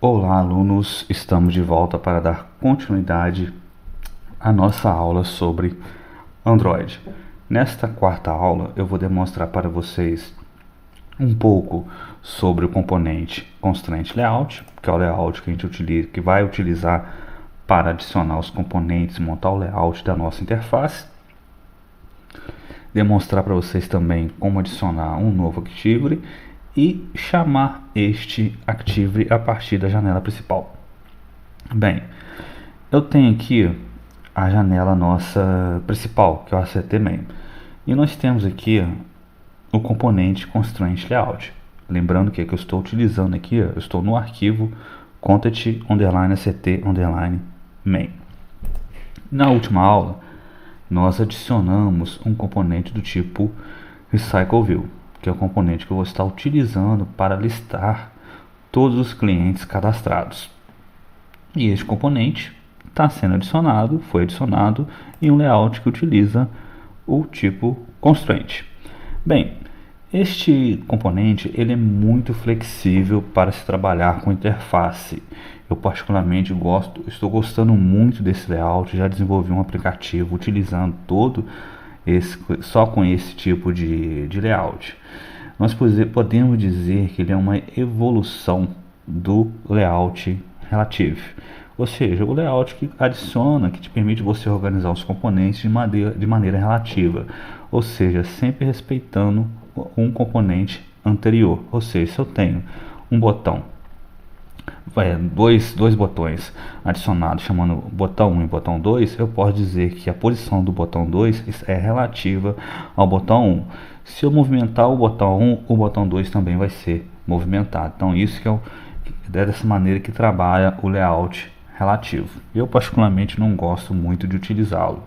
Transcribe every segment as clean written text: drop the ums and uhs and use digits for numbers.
Olá, alunos! Estamos de volta para dar continuidade à nossa aula sobre Android. Nesta quarta aula, eu vou demonstrar para vocês um pouco sobre o componente Constraint Layout, que é o layout que a gente utiliza, que vai utilizar para adicionar os componentes, montar o layout da nossa interface. Demonstrar para vocês também como adicionar um novo Activity e chamar este Activity a partir da janela principal. Bem, eu tenho aqui a janela nossa principal, que é o ACT Main. E nós temos aqui o componente Constraint Layout. Lembrando que eu estou utilizando aqui, eu estou no arquivo content_act_main. Na última aula, nós adicionamos um componente do tipo RecycleView, que é o componente que eu vou estar utilizando para listar todos os clientes cadastrados. E este componente está sendo adicionado, foi adicionado em um layout que utiliza o tipo constraint. Bem, este componente ele é muito flexível para se trabalhar com interface. Eu particularmente estou gostando muito desse layout, já desenvolvi um aplicativo utilizando só com esse tipo de layout. Nós podemos dizer que ele é uma evolução do layout relative, ou seja, o layout que adiciona, que te permite você organizar os componentes de maneira relativa, ou seja, sempre respeitando um componente anterior. Ou seja, se eu tenho um botão, dois botões adicionados chamando botão 1 e botão 2, eu posso dizer que a posição do botão 2 é relativa ao botão 1. Se eu movimentar o botão 1, o botão 2 também vai ser movimentado. Então isso que é dessa maneira que trabalha o layout relativo. Eu particularmente não gosto muito de utilizá-lo.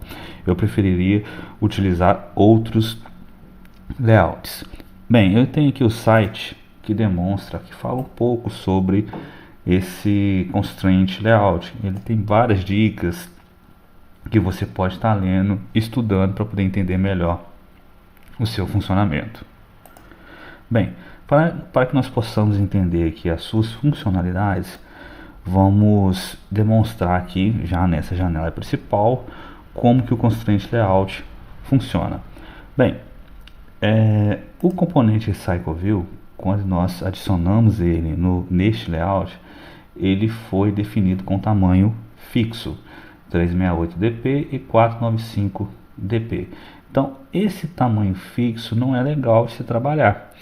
Eu preferiria utilizar outros layouts. Bem, eu tenho aqui o site que demonstra, que fala um pouco sobre esse Constraint Layout. Ele tem várias dicas que você pode estar lendo, estudando para poder entender melhor o seu funcionamento. Bem, para que nós possamos entender aqui as suas funcionalidades, vamos demonstrar aqui, já nessa janela principal, como que o Constraint Layout funciona. Bem, o componente RecycleView, quando nós adicionamos ele neste layout, ele foi definido com tamanho fixo, 368dp e 495dp. Então, esse tamanho fixo não é legal de se trabalhar,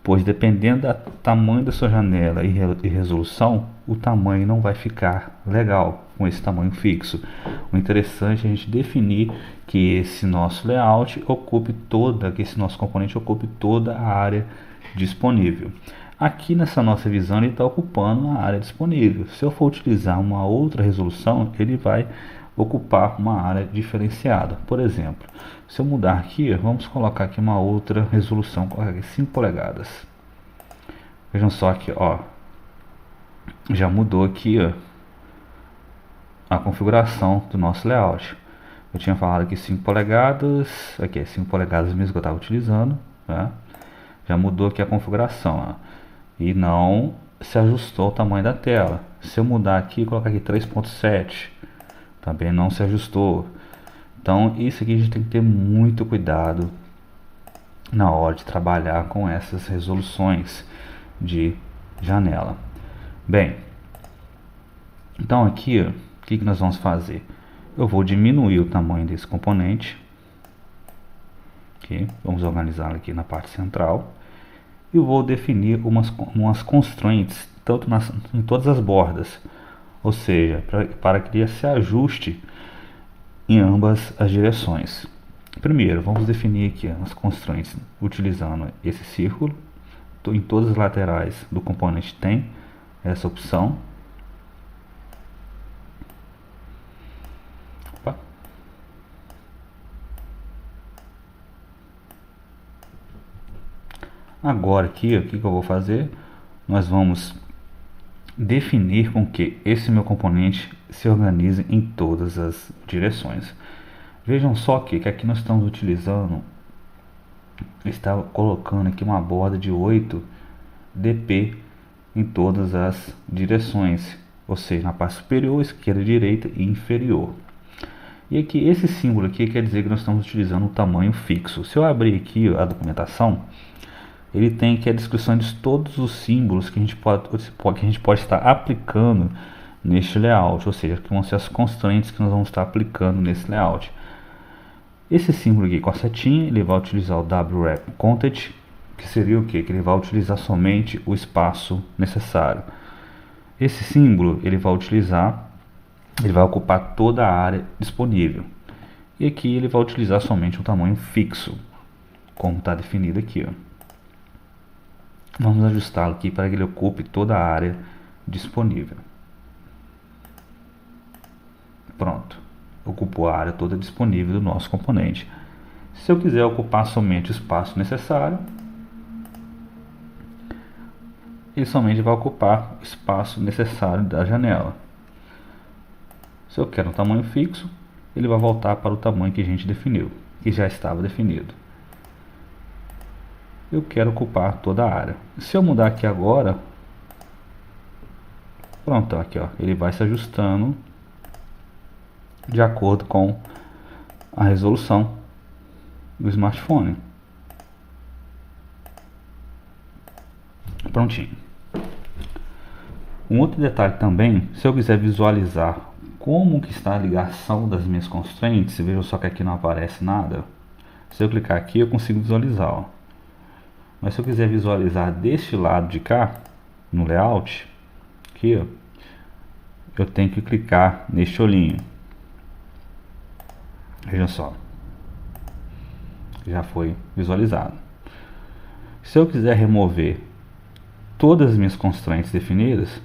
pois dependendo do tamanho da sua janela e resolução, o tamanho não vai ficar legal com esse tamanho fixo. O interessante é a gente definir que esse nosso layout que esse nosso componente ocupe toda a área disponível. Aqui nessa nossa visão ele está ocupando a área disponível. Se eu for utilizar uma outra resolução, ele vai ocupar uma área diferenciada. Por exemplo, se eu mudar aqui, vamos colocar aqui uma outra resolução, 5 polegadas. Vejam só aqui, ó, já mudou aqui, ó, a configuração do nosso layout. Eu tinha falado aqui 5 polegadas, aqui é 5 polegadas mesmo que eu estava utilizando, tá? Já mudou aqui a configuração, ó, e não se ajustou o tamanho da tela. Se eu mudar aqui e colocar aqui 3.7, também não se ajustou. Então isso aqui a gente tem que ter muito cuidado na hora de trabalhar com essas resoluções de janela. Bem, então aqui o que nós vamos fazer? Eu vou diminuir o tamanho desse componente. Okay? Vamos organizá-lo aqui na parte central. E vou definir umas constraints em todas as bordas. Ou seja, para que ele se ajuste em ambas as direções. Primeiro, vamos definir aqui as constraints utilizando esse círculo. Em todas as laterais do componente tem essa opção. Opa. Agora aqui, o que eu vou fazer? Nós vamos definir com que esse meu componente se organize em todas as direções. Vejam só que aqui nós estamos utilizando, está colocando aqui uma borda de 8 dp em todas as direções, ou seja, na parte superior, esquerda, direita e inferior. E aqui, esse símbolo aqui quer dizer que nós estamos utilizando o tamanho fixo. Se eu abrir aqui a documentação, ele tem aqui a descrição de todos os símbolos que a gente pode estar aplicando neste layout, ou seja, que vão ser as constraints que nós vamos estar aplicando nesse layout. Esse símbolo aqui com a setinha, ele vai utilizar o wrap content, que seria o que? Que ele vai utilizar somente o espaço necessário. Esse símbolo ele vai ocupar toda a área disponível. E aqui ele vai utilizar somente um tamanho fixo, como está definido aqui. Ó. Vamos ajustá-lo aqui para que ele ocupe toda a área disponível. Pronto, ocupou a área toda disponível do nosso componente. Se eu quiser ocupar somente o espaço necessário, ele somente vai ocupar o espaço necessário da janela. Se eu quero um tamanho fixo, ele vai voltar para o tamanho que a gente definiu, que já estava definido. Eu quero ocupar toda a área. Se eu mudar aqui agora, pronto, aqui ó, ele vai se ajustando de acordo com a resolução do smartphone. Prontinho. Um outro detalhe também, se eu quiser visualizar como que está a ligação das minhas constraints, veja só que aqui não aparece nada. Se eu clicar aqui eu consigo visualizar, ó. Mas se eu quiser visualizar deste lado de cá, no layout, aqui ó, eu tenho que clicar neste olhinho. Veja só, já foi visualizado. Se eu quiser remover todas as minhas constraints definidas,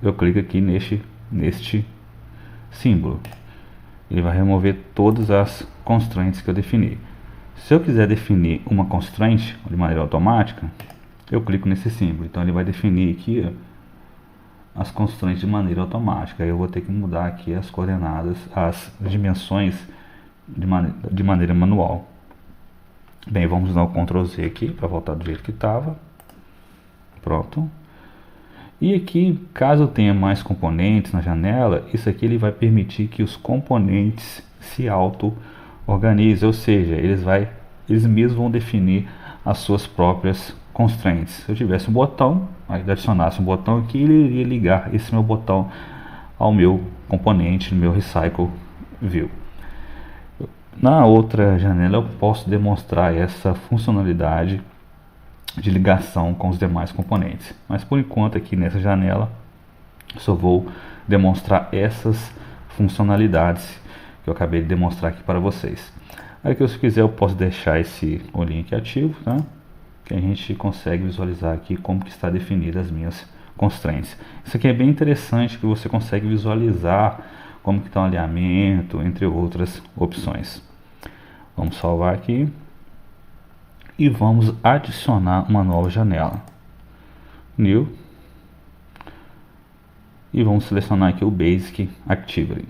eu clico aqui neste símbolo. Ele vai remover todas as constraints que eu defini. Se eu quiser definir uma constraint de maneira automática, eu clico nesse símbolo. Então ele vai definir aqui ó, as constraints de maneira automática. Aí eu vou ter que mudar aqui as coordenadas, as dimensões de maneira manual. Bem, vamos dar o Ctrl Z aqui para voltar do jeito que estava. Pronto. E aqui, caso eu tenha mais componentes na janela, isso aqui ele vai permitir que os componentes se auto-organizem, ou seja, eles mesmos vão definir as suas próprias constraints. Se eu tivesse um botão, aí adicionasse um botão aqui, ele iria ligar esse meu botão ao meu componente, no meu Recycle View. Na outra janela eu posso demonstrar essa funcionalidade de ligação com os demais componentes, mas por enquanto aqui nessa janela só vou demonstrar essas funcionalidades que eu acabei de demonstrar aqui para vocês. Aqui se eu quiser eu posso deixar esse olhinho aqui ativo, tá? Que a gente consegue visualizar aqui como que está definida as minhas constraints. Isso aqui é bem interessante, que você consegue visualizar como que está o alinhamento, entre outras opções. Vamos salvar aqui e vamos adicionar uma nova janela, New, e vamos selecionar aqui o Basic Activity.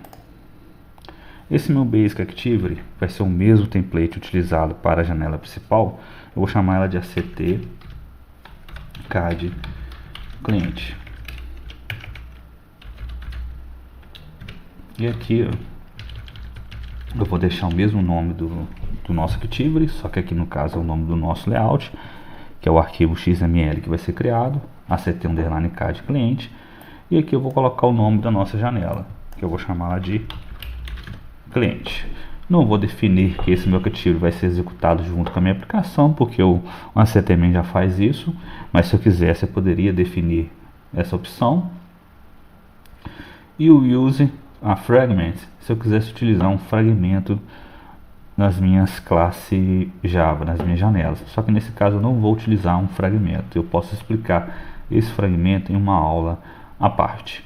Esse meu Basic Activity vai ser o mesmo template utilizado para a janela principal. Eu vou chamar ela de ACT CAD Cliente. E aqui eu vou deixar o mesmo nome do nosso Activity, só que aqui no caso é o nome do nosso layout, que é o arquivo XML que vai ser criado, ACT_CAD cliente, e aqui eu vou colocar o nome da nossa janela, que eu vou chamar de cliente. Não vou definir que esse meu Activity vai ser executado junto com a minha aplicação, porque o ACTman já faz isso, mas se eu quisesse eu poderia definir essa opção. E o Use a Fragment, se eu quisesse utilizar um fragmento nas minhas classes Java, nas minhas janelas. Só que nesse caso eu não vou utilizar um fragmento, eu posso explicar esse fragmento em uma aula à parte.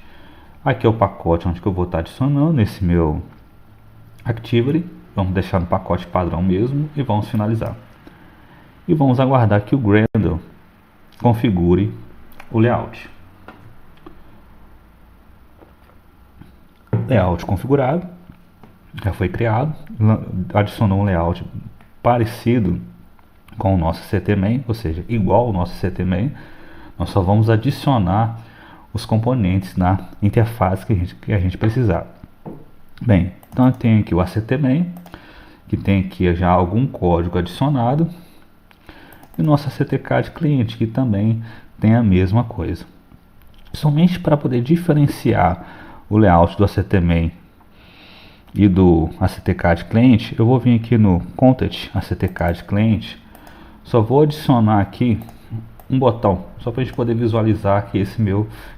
Aqui é o pacote onde que eu vou estar adicionando esse meu Activity. Vamos deixar no pacote padrão mesmo e vamos finalizar. E vamos aguardar que o Gradle configure o layout. Layout configurado, já foi criado, adicionou um layout parecido com o nosso CTMain, ou seja, igual ao nosso CTMain. Nós só vamos adicionar os componentes na interface que a gente precisar. Bem, então eu tenho aqui o ACTMain, que tem aqui já algum código adicionado, e o nosso ACTCAD cliente, que também tem a mesma coisa. Somente para poder diferenciar o layout do ACTMain e do ACTCAD cliente, eu vou vir aqui no Content ACTCAD cliente, só vou adicionar aqui um botão, só para a gente poder visualizar que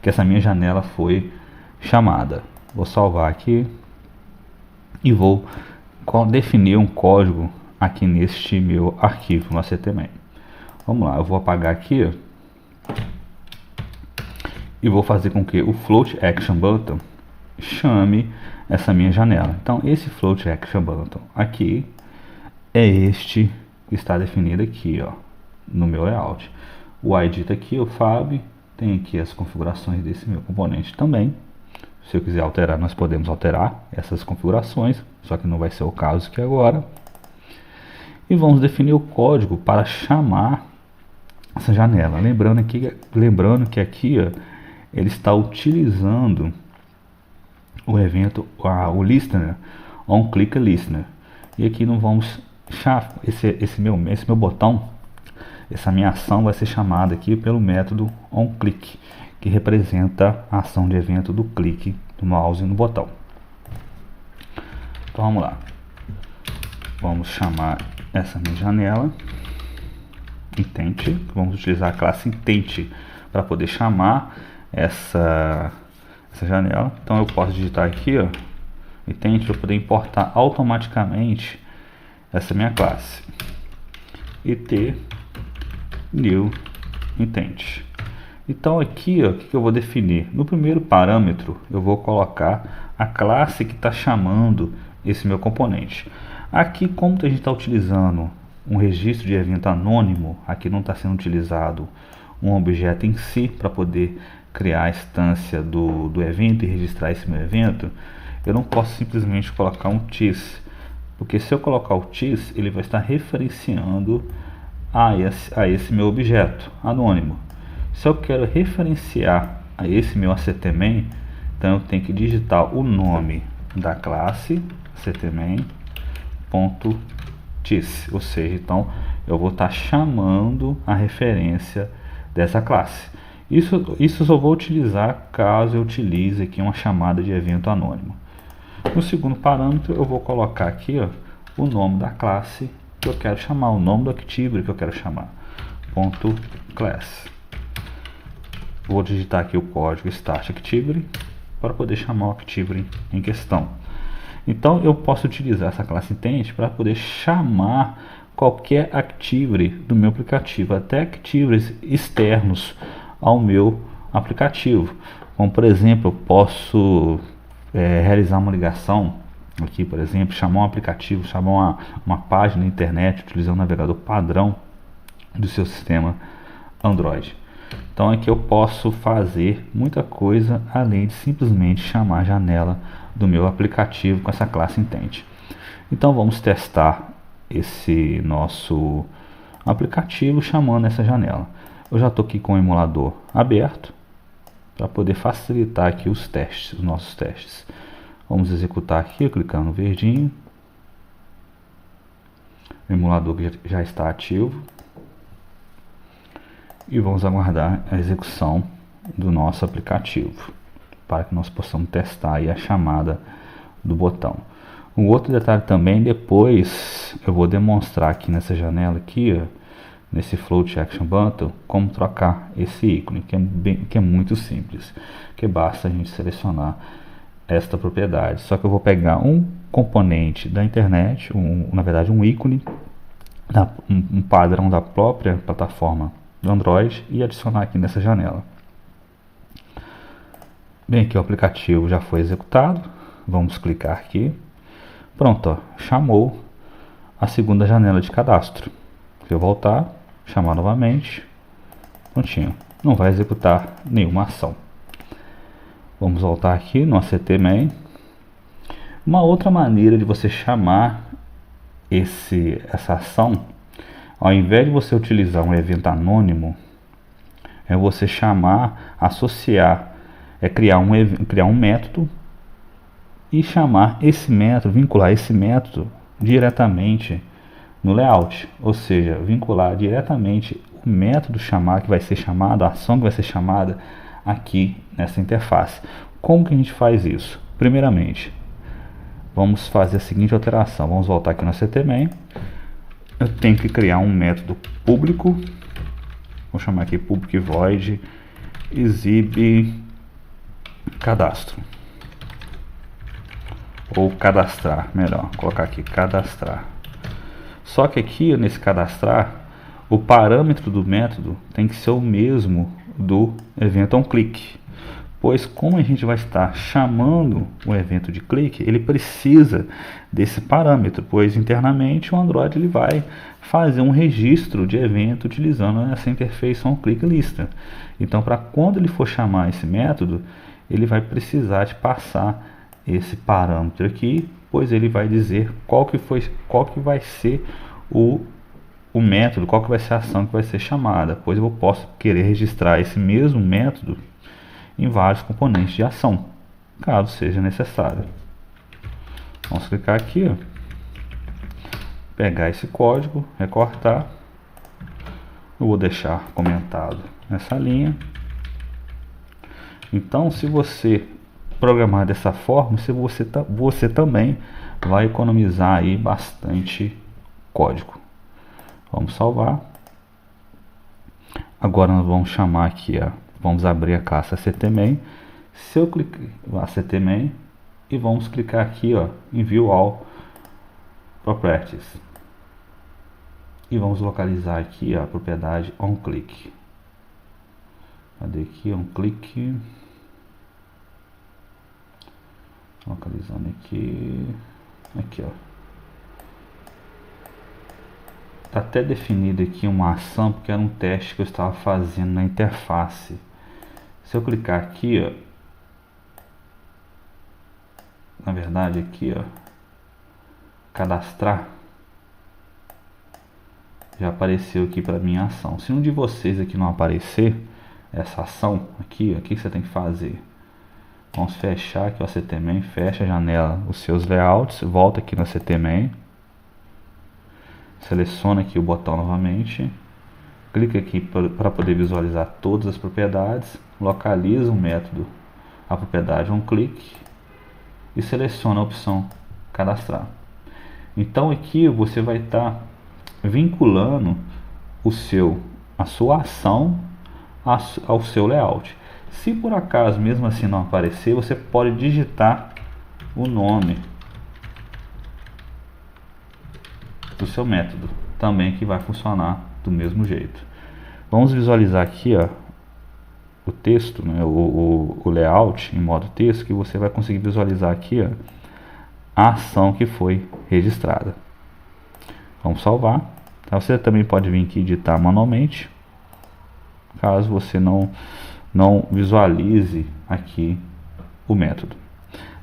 essa minha janela foi chamada. Vou salvar aqui e vou definir um código aqui neste meu arquivo no ACTMain. Vamos lá, eu vou apagar aqui e vou fazer com que o Float Action Button chame essa minha janela. Então esse Float Action Button aqui é este que está definido aqui, ó, no meu layout. O ID está aqui, o Fab, tem aqui as configurações desse meu componente também. Se eu quiser alterar, nós podemos alterar essas configurações, só que não vai ser o caso aqui agora. E vamos definir o código para chamar essa janela. Lembrando que aqui, ó, ele está utilizando o evento, o listener, onClick listener. E aqui não vamos esse meu botão. Essa minha ação vai ser chamada aqui pelo método onClick, que representa a ação de evento do clique do mouse no botão. Então vamos lá. Vamos chamar essa minha janela Intent. Vamos utilizar a classe Intent para poder chamar essa janela. Então eu posso digitar aqui, ó, Intent, para poder importar automaticamente essa minha classe. IT New Intent. Então aqui, ó, o que eu vou definir? No primeiro parâmetro eu vou colocar a classe que está chamando esse meu componente. Aqui, como a gente está utilizando um registro de evento anônimo, aqui não está sendo utilizado um objeto em si para poder criar a instância do evento e registrar esse meu evento, eu não posso simplesmente colocar um TIS, porque se eu colocar o TIS, ele vai estar referenciando a esse meu objeto anônimo. Se eu quero referenciar a esse meu ACTMain, então eu tenho que digitar o nome da classe ACTMain.TIS, ou seja, então eu vou estar chamando a referência dessa classe. Isso só vou utilizar caso eu utilize aqui uma chamada de evento anônimo. No segundo parâmetro eu vou colocar aqui, ó, o nome da classe que eu quero chamar, o nome do Activity que eu quero chamar, .class. Vou digitar aqui o código start Activity para poder chamar o Activity em questão. Então eu posso utilizar essa classe Intent para poder chamar qualquer Activity do meu aplicativo, até Activities externos ao meu aplicativo. Como por exemplo, eu posso realizar uma ligação aqui, por exemplo, chamar um aplicativo, chamar uma página na internet utilizando o navegador padrão do seu sistema Android. Então aqui eu posso fazer muita coisa além de simplesmente chamar a janela do meu aplicativo com essa classe Intent. Então vamos testar esse nosso aplicativo chamando essa janela. Eu já estou aqui com o emulador aberto para poder facilitar aqui os nossos testes. Vamos executar aqui, clicando no verdinho. O emulador já está ativo. E vamos aguardar a execução do nosso aplicativo para que nós possamos testar aí a chamada do botão. Um outro detalhe também, depois eu vou demonstrar aqui nessa janela aqui, ó, nesse Float Action Button, como trocar esse ícone, que é muito simples, que basta a gente selecionar esta propriedade. Só que eu vou pegar um componente da internet, na verdade um ícone, um padrão da própria plataforma do Android e adicionar aqui nessa janela. Bem, aqui o aplicativo já foi executado. Vamos clicar aqui. Pronto, ó, chamou a segunda janela de cadastro. Se eu voltar, chamar novamente, prontinho, não vai executar nenhuma ação. Vamos voltar aqui no ACTMain. Uma outra maneira de você chamar essa ação, ao invés de você utilizar um evento anônimo, é você chamar, associar, criar um método e chamar esse método, vincular esse método diretamente no layout, ou seja, vincular diretamente o método chamar que vai ser chamado, a ação que vai ser chamada aqui nessa interface. Como que a gente faz isso? Primeiramente, vamos fazer a seguinte alteração. Vamos voltar aqui no CTMain. Eu tenho que criar um método público. Vou chamar aqui public void exibe cadastro. Ou cadastrar, melhor, vou colocar aqui cadastrar. Só que aqui nesse cadastrar, o parâmetro do método tem que ser o mesmo do evento onClick. Pois como a gente vai estar chamando o evento de clique, ele precisa desse parâmetro, pois internamente o Android ele vai fazer um registro de evento utilizando essa interface onClick lista. Então, para quando ele for chamar esse método, ele vai precisar de passar esse parâmetro aqui, pois ele vai dizer qual que vai ser o método, qual que vai ser a ação que vai ser chamada, pois eu posso querer registrar esse mesmo método em vários componentes de ação, caso seja necessário. Vamos clicar aqui, ó, pegar esse código, recortar, eu vou deixar comentado nessa linha. Então, se você programar dessa forma, você também vai economizar aí bastante código. Vamos salvar. Agora nós vamos chamar aqui, ó, vamos abrir a classe CTMain. Se eu clicar na CTMain e vamos clicar aqui, ó, em View All Properties e vamos localizar aqui a propriedade onClick. Cadê aqui onClick? Localizando aqui, ó. Está até definido aqui uma ação, porque era um teste que eu estava fazendo na interface. Se eu clicar aqui, ó, na verdade aqui, ó, cadastrar, já apareceu aqui para minha ação. Se um de vocês aqui não aparecer essa ação aqui, ó, o que você tem que fazer? Vamos fechar aqui o CTMain, fecha a janela, os seus layouts, volta aqui no CTMain, seleciona aqui o botão novamente, clica aqui para poder visualizar todas as propriedades, localiza o método, a propriedade onClick e seleciona a opção cadastrar. Então aqui você vai estar vinculando a sua ação ao seu layout. Se por acaso mesmo assim não aparecer, você pode digitar o nome do seu método também, que vai funcionar do mesmo jeito. Vamos visualizar aqui, ó, o texto, né, o layout em modo texto, que você vai conseguir visualizar aqui, ó, a ação que foi registrada. Vamos salvar. Então, você também pode vir aqui e editar manualmente, caso você não visualize aqui o método.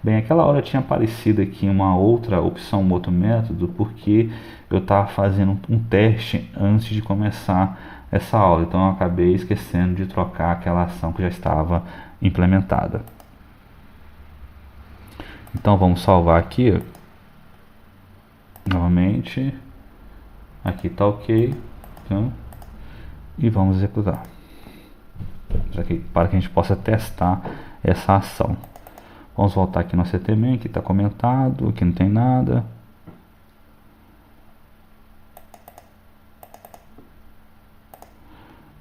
Bem, aquela hora tinha aparecido aqui uma outra opção, um outro método, porque eu estava fazendo um teste antes de começar essa aula, então eu acabei esquecendo de trocar aquela ação que já estava implementada. Então vamos salvar aqui, ó, novamente, aqui está ok, então, e vamos executar, para que a gente possa testar essa ação. Vamos voltar aqui no CTMain, que está comentado, aqui não tem nada.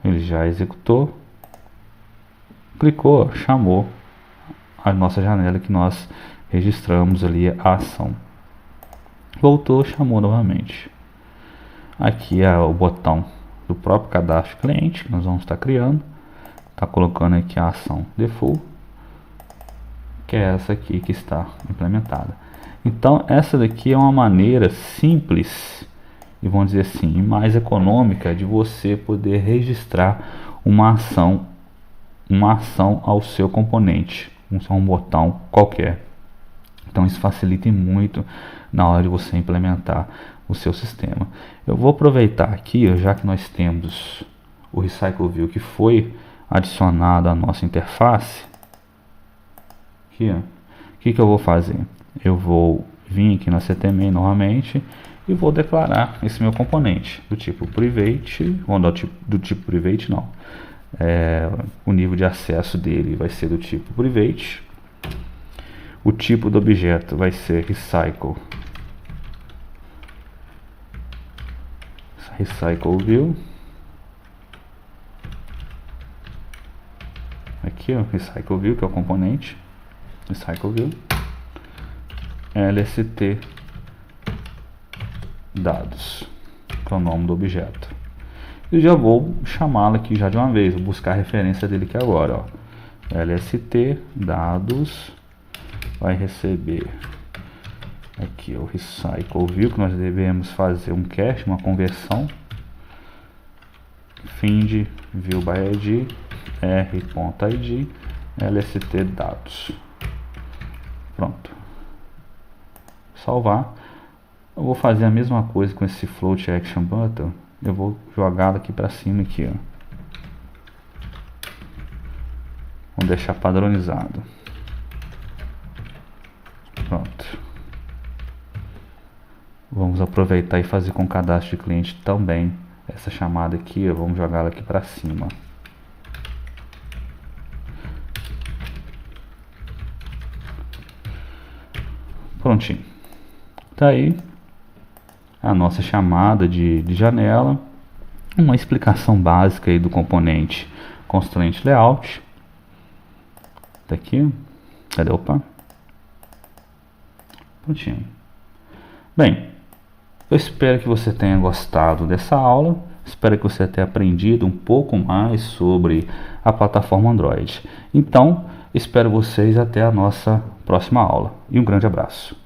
Ele já executou, clicou, chamou a nossa janela que nós registramos ali a ação. Voltou, chamou novamente. Aqui é o botão do próprio cadastro cliente que nós vamos estar criando. Está colocando aqui a ação default, que é essa aqui que está implementada. Então essa daqui é uma maneira simples e, vamos dizer assim, mais econômica de você poder registrar uma ação ao seu componente, um botão qualquer. Então isso facilita muito na hora de você implementar o seu sistema. Eu vou aproveitar aqui, já que nós temos o Recycle View que foi adicionado à nossa interface, aqui, ó, o que eu vou fazer? Eu vou vir aqui na CTMain novamente e vou declarar esse meu componente do tipo private, do tipo private não, o nível de acesso dele vai ser do tipo private, o tipo do objeto vai ser recycle view, aqui ó, recycle view, que é o componente recycle view, lst dados, que é o nome do objeto. E já vou chamá-lo aqui já de uma vez, vou buscar a referência dele aqui agora, ó. lst dados vai receber aqui o recycle view, que nós devemos fazer um cache, uma conversão, find view by id r.id lst dados. Pronto, salvar. Eu vou fazer a mesma coisa com esse float action button. Eu vou jogá-lo aqui para cima aqui, ó. Vamos deixar padronizado. Pronto. Vamos aproveitar e fazer com o cadastro de cliente também essa chamada aqui, ó. Vamos jogá-la aqui para cima. Prontinho. Tá aí a nossa chamada de janela, uma explicação básica aí do componente constraint layout. Tá aqui, cadê? Opa, prontinho. Bem, eu espero que você tenha gostado dessa aula, espero que você tenha aprendido um pouco mais sobre a plataforma Android. Então, espero vocês até a nossa próxima aula e um grande abraço.